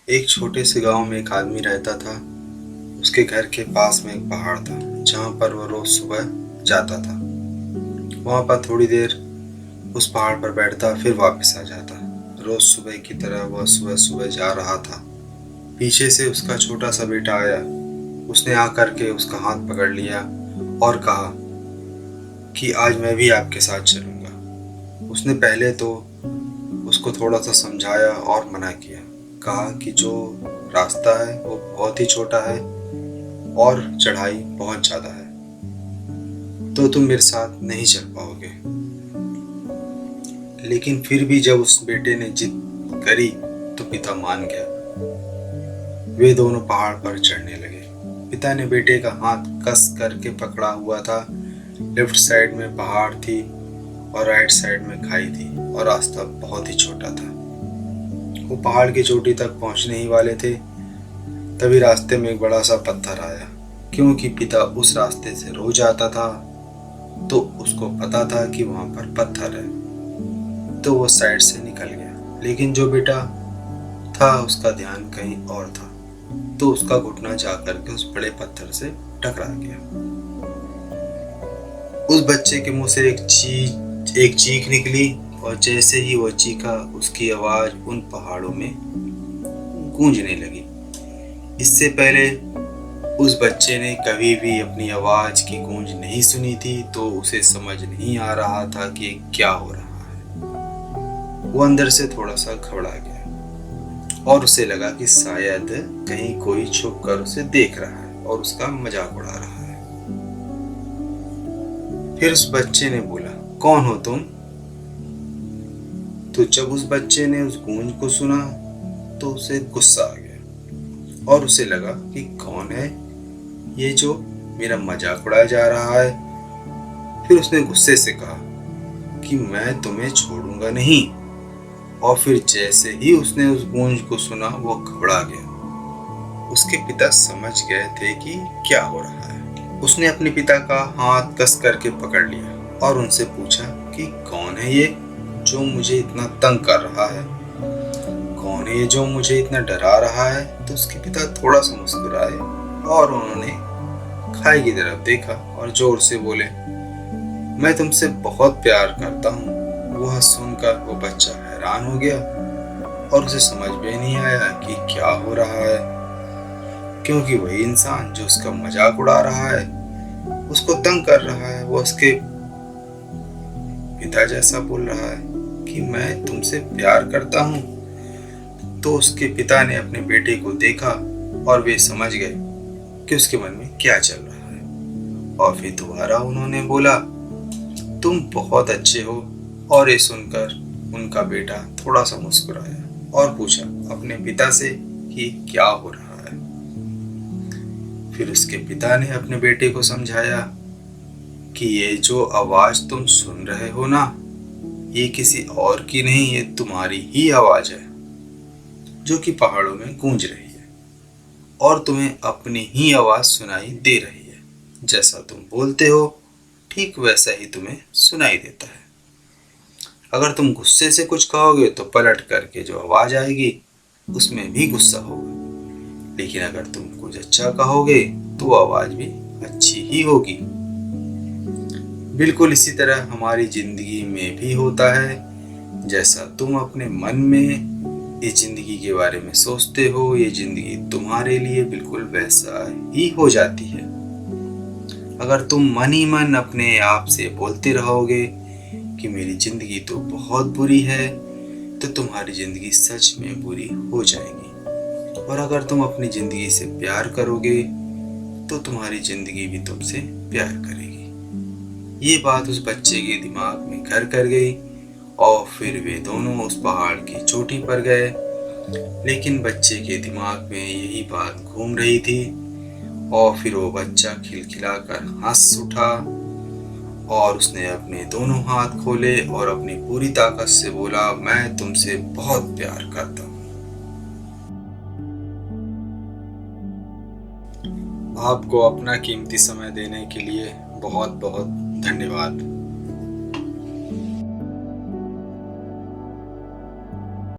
एक छोटे से गांव में एक आदमी रहता था। उसके घर के पास में एक पहाड़ था जहां पर वह रोज सुबह जाता था। वहां पर थोड़ी देर उस पहाड़ पर बैठता फिर वापस आ जाता। रोज सुबह की तरह वह सुबह सुबह जा रहा था। पीछे से उसका छोटा सा बेटा आया। उसने आकर के उसका हाथ पकड़ लिया और कहा कि आज मैं भी आपके साथ चलूंगा। उसने पहले तो उसको थोड़ा सा समझाया और मना किया। कहा कि जो रास्ता है वो बहुत ही छोटा है और चढ़ाई बहुत ज्यादा है, तो तुम मेरे साथ नहीं चल पाओगे। लेकिन फिर भी जब उस बेटे ने जिद करी तो पिता मान गया। वे दोनों पहाड़ पर चढ़ने लगे। पिता ने बेटे का हाथ कस करके पकड़ा हुआ था। लेफ्ट साइड में पहाड़ थी और राइट साइड में खाई थी और रास्ता बहुत ही छोटा था। वो पहाड़ की चोटी तक पहुंचने ही वाले थे, तभी रास्ते में एक बड़ा सा पत्थर आया। क्योंकि पिता उस रास्ते से रोज आता था तो उसको पता था कि वहां पर पत्थर है, तो वो साइड से निकल गया। लेकिन जो बेटा था उसका ध्यान कहीं और था, तो उसका घुटना जाकर के उस बड़े पत्थर से टकरा गया। उस बच्चे के मुंह से एक चीख निकली और जैसे ही वो चीखा उसकी आवाज उन पहाड़ों में गूंजने लगी। इससे पहले उस बच्चे ने कभी भी अपनी आवाज की गूंज नहीं सुनी थी, तो उसे समझ नहीं आ रहा था कि क्या हो रहा है। वो अंदर से थोड़ा सा घबरा गया और उसे लगा कि शायद कहीं कोई छुप कर उसे देख रहा है और उसका मजाक उड़ा रहा है। फिर उस बच्चे ने बोला, कौन हो तुम? तो जब उस बच्चे ने उस गूंज को सुना तो उसे गुस्सा आ गया और उसे लगा कि कौन है ये जो मेरा मजाक उड़ाया जा रहा है। फिर उसने गुस्से से कहा कि मैं तुम्हें छोड़ूंगा नहीं। और फिर जैसे ही उसने उस गूंज को सुना वो घबरा गया। उसके पिता समझ गए थे कि क्या हो रहा है। उसने अपने पिता का हाथ कस करके पकड़ लिया और उनसे पूछा कि कौन है ये जो मुझे इतना तंग कर रहा है, कौन है ये जो मुझे इतना डरा रहा है। तो उसके पिता थोड़ा सा मुस्कुराए और उन्होंने खाई की तरफ देखा और जोर से बोले, मैं तुमसे बहुत प्यार करता हूँ। वह सुनकर वो बच्चा हैरान हो गया और उसे समझ में नहीं आया कि क्या हो रहा है, क्योंकि वही इंसान जो उसका मजाक उड़ा रहा है, उसको तंग कर रहा है, वो उसके पिता जैसा बोल रहा है कि मैं तुमसे प्यार करता हूँ। तो उसके पिता ने अपने बेटे को देखा और वे समझ गए कि उसके मन में क्या चल रहा है। और फिर दोबारा उन्होंने बोला, तुम बहुत अच्छे हो। और ये सुनकर उनका बेटा थोड़ा सा मुस्कुराया और पूछा अपने पिता से कि क्या हो रहा है। फिर उसके पिता ने अपने बेटे को समझाया कि ये जो आवाज तुम सुन रहे हो ना, ये किसी और की नहीं, ये तुम्हारी ही आवाज है जो कि पहाड़ों में गूंज रही है और तुम्हें अपनी ही आवाज सुनाई दे रही है। जैसा तुम बोलते हो ठीक वैसा ही तुम्हें सुनाई देता है। अगर तुम गुस्से से कुछ कहोगे तो पलट करके जो आवाज आएगी उसमें भी गुस्सा होगा, लेकिन अगर तुम कुछ अच्छा कहोगे तो आवाज भी अच्छी ही होगी। बिल्कुल इसी तरह हमारी जिंदगी में भी होता है। जैसा तुम अपने मन में इस जिंदगी के बारे में सोचते हो, ये जिंदगी तुम्हारे लिए बिल्कुल वैसा ही हो जाती है। अगर तुम मन ही मन अपने आप से बोलते रहोगे कि मेरी जिंदगी तो बहुत बुरी है, तो तुम्हारी जिंदगी सच में बुरी हो जाएगी। और अगर तुम अपनी जिंदगी से प्यार करोगे तो तुम्हारी जिंदगी भी तुमसे प्यार करेगी। ये बात उस बच्चे के दिमाग में घर कर गई और फिर वे दोनों उस पहाड़ की चोटी पर गए। लेकिन बच्चे के दिमाग में यही बात घूम रही थी और फिर वो बच्चा खिलखिलाकर हंस उठा और उसने अपने दोनों हाथ खोले और अपनी पूरी ताकत से बोला, मैं तुमसे बहुत प्यार करता हूँ। आपको अपना कीमती समय देने के लिए बहुत बहुत धन्यवाद।